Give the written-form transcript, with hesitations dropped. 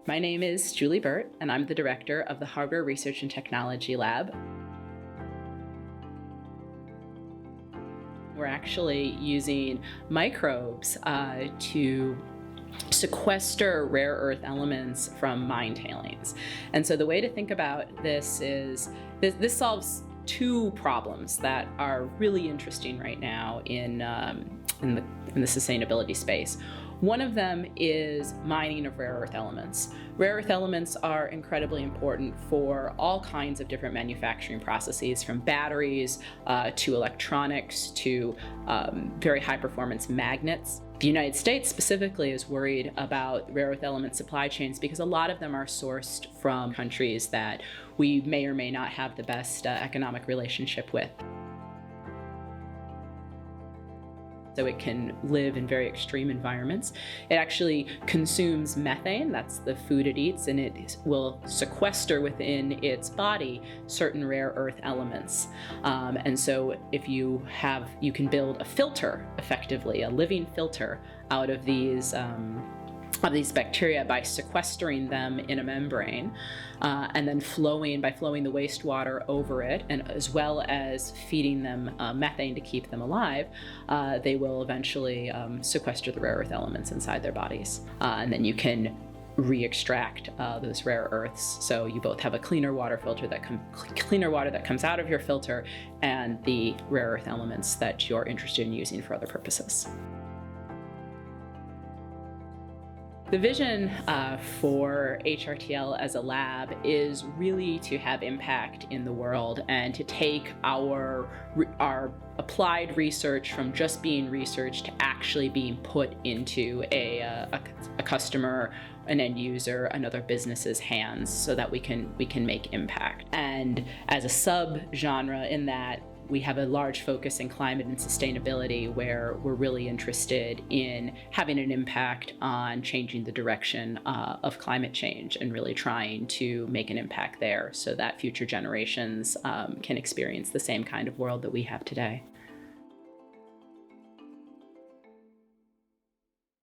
My name is Julie Bert, and I'm the director of the Hardware Research and Technology Lab. We're actually using microbes to sequester rare earth elements from mine tailings. And so the way to think about this is this solves two problems that are really interesting right now in the sustainability space. One of them is mining of rare earth elements. Rare earth elements are incredibly important for all kinds of different manufacturing processes, from batteries to electronics to very high performance magnets. The United States specifically is worried about rare earth element supply chains because a lot of them are sourced from countries that we may or may not have the best economic relationship with. So it can live in very extreme environments. It actually consumes methane, that's the food it eats, and it will sequester within its body certain rare earth elements. And so if you can build a filter, effectively, a living filter out of these bacteria by sequestering them in a membrane and then flowing the wastewater over it, and as well as feeding them methane to keep them alive, they will eventually sequester the rare earth elements inside their bodies. And then you can re-extract those rare earths. So you both have a cleaner water that comes out of your filter and the rare earth elements that you're interested in using for other purposes. The vision for HRTL as a lab is really to have impact in the world and to take our applied research from just being research to actually being put into a customer, an end user, another business's hands, so that we can make impact. And as a sub-genre in that, we have a large focus in climate and sustainability, where we're really interested in having an impact on changing the direction of climate change and really trying to make an impact there so that future generations can experience the same kind of world that we have today.